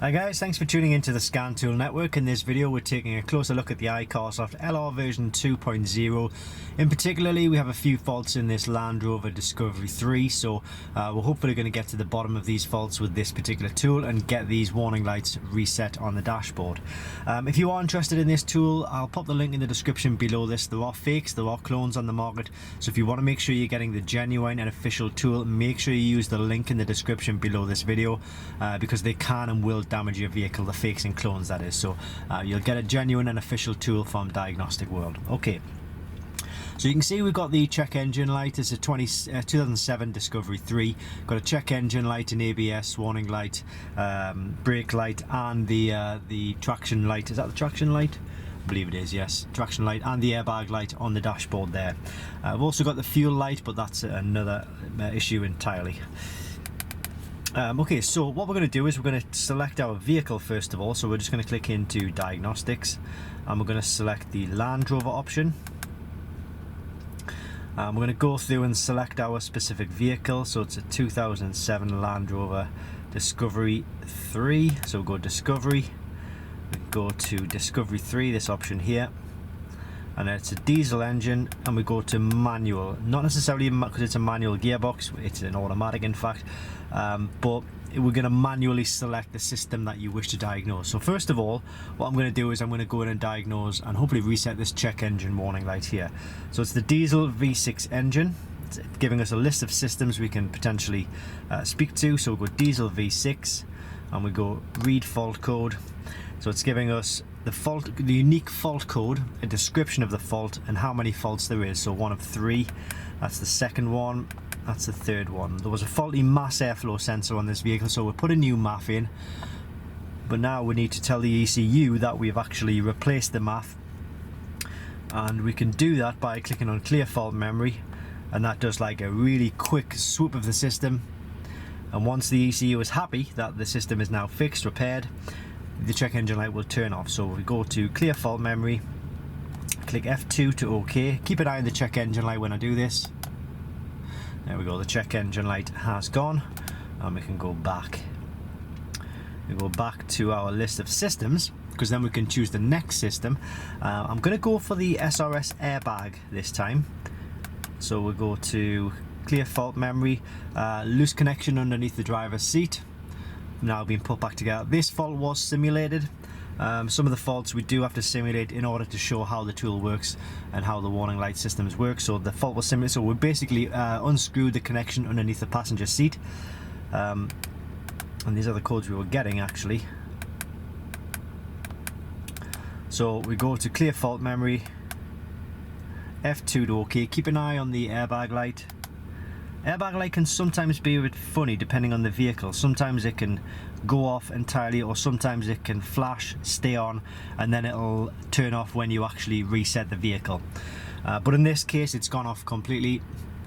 Hi guys, thanks for tuning into the Scan Tool Network. In this video we're taking a closer look at the iCarsoft LR version 2.0. In particularly we have a few faults in this Land Rover Discovery 3, so we're hopefully going to get to the bottom of these faults with this particular tool and get these warning lights reset on the dashboard. If you are interested in this tool, I'll pop the link in the description below this. There are fakes, there are clones on the market, so if you want to make sure you're getting the genuine and official tool, make sure you use the link in the description below this video because they can and will damage your vehicle, the fakes and clones that is. So you'll get a genuine and official tool from Diagnostic World. Okay, so you can see we've got the check engine light. It's a 2007 Discovery 3. Got a check engine light, an ABS warning light, brake light, and the traction light. Is that the traction light? I believe it is, yes. Traction light and the airbag light on the dashboard there. I've also got the fuel light, but that's another issue entirely. Okay, so what we're going to do is we're going to select our vehicle first of all. So we're just going to click into Diagnostics and we're going to select the Land Rover option. We're going to go through and select our specific vehicle. So it's a 2007 Land Rover Discovery 3. So we'll go Discovery, we go to Discovery 3, this option here. And it's a diesel engine, and we go to manual. Not necessarily because it's a manual gearbox, it's an automatic in fact, but we're going to manually select the system that you wish to diagnose. So first of all, what I'm going to do is I'm going to go in and diagnose and hopefully reset this check engine warning light here. So it's the diesel V6 engine. It's giving us a list of systems we can potentially speak to. So we'll go diesel V6 and we go read fault code. So it's giving us the unique fault code, a description of the fault, and how many faults there is. So 1 of 3, that's the second one, that's the third one. There was a faulty mass airflow sensor on this vehicle, so we'll put a new MAF in, but now we need to tell the ECU that we've actually replaced the MAF, and we can do that by clicking on clear fault memory, and that does like a really quick swoop of the system. And once the ECU is happy that the system is now fixed, repaired, the check engine light will turn off. So we go to clear fault memory, click F2 to OK. Keep an eye on the check engine light when I do this. There we go, the check engine light has gone, and we can go back. We go back to our list of systems, because then we can choose the next system. I'm going to go for the Srs Airbag this time. So we'll go to clear fault memory, loose connection underneath the driver's seat. Now being put back together. This fault was simulated. Some of the faults we do have to simulate in order to show how the tool works and how the warning light systems work. So the fault was simulated. So we basically unscrewed the connection underneath the passenger seat. And these are the codes we were getting actually. So we go to clear fault memory, F2 to OK. Keep an eye on the airbag light. Airbag light can sometimes be a bit funny depending on the vehicle. Sometimes it can go off entirely, or sometimes it can flash, stay on, and then it'll turn off when you actually reset the vehicle. But in this case it's gone off completely,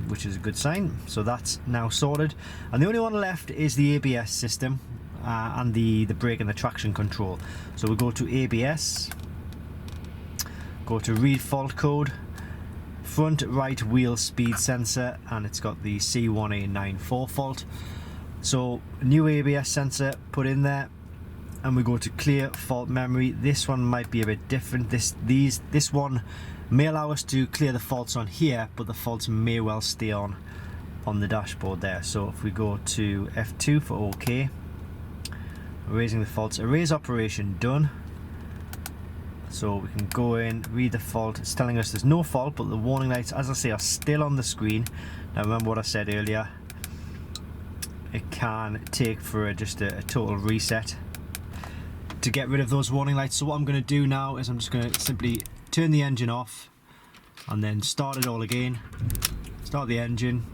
which is a good sign. So that's now sorted, and the only one left is the ABS system and the brake and the traction control. So we'll go to ABS, go to read fault code, front right wheel speed sensor, and it's got the C1894 fault. So new ABS sensor put in there, and we go to clear fault memory. This one might be a bit different. This one may allow us to clear the faults on here, but the faults may well stay on the dashboard there. So if we go to F2 for OK, erasing the faults, erase operation done. So we can go in, read the fault. It's telling us there's no fault, but the warning lights, as I say, are still on the screen. Now remember what I said earlier, it can take for just a total reset to get rid of those warning lights. So what I'm going to do now is I'm just going to simply turn the engine off and then start it all again. Start the engine,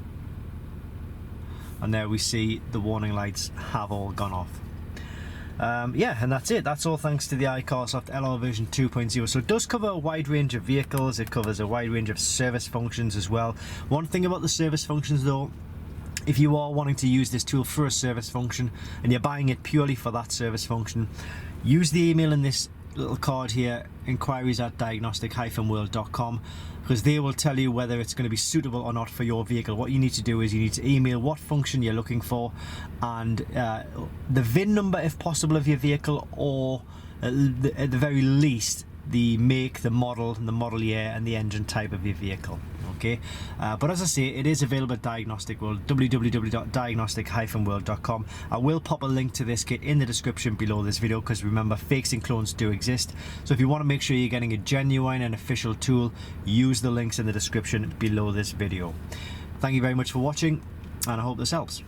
and there we see the warning lights have all gone off. Yeah, and that's it. That's all thanks to the iCarsoft LR version 2.0. So it does cover a wide range of vehicles. It covers a wide range of service functions as well. One thing about the service functions though, if you are wanting to use this tool for a service function and you're buying it purely for that service function, use the email in this little card here, inquiries@diagnostic-world.com, because they will tell you whether it's going to be suitable or not for your vehicle. What you need to do is you need to email what function you're looking for and the VIN number if possible of your vehicle, or at the very least the make, the model, and the model year and the engine type of your vehicle. Okay, but as I say, it is available at Diagnostic World, www.diagnostic-world.com. I will pop a link to this kit in the description below this video, because remember, fakes and clones do exist. So if you want to make sure you're getting a genuine and official tool, use the links in the description below this video. Thank you very much for watching, and I hope this helps.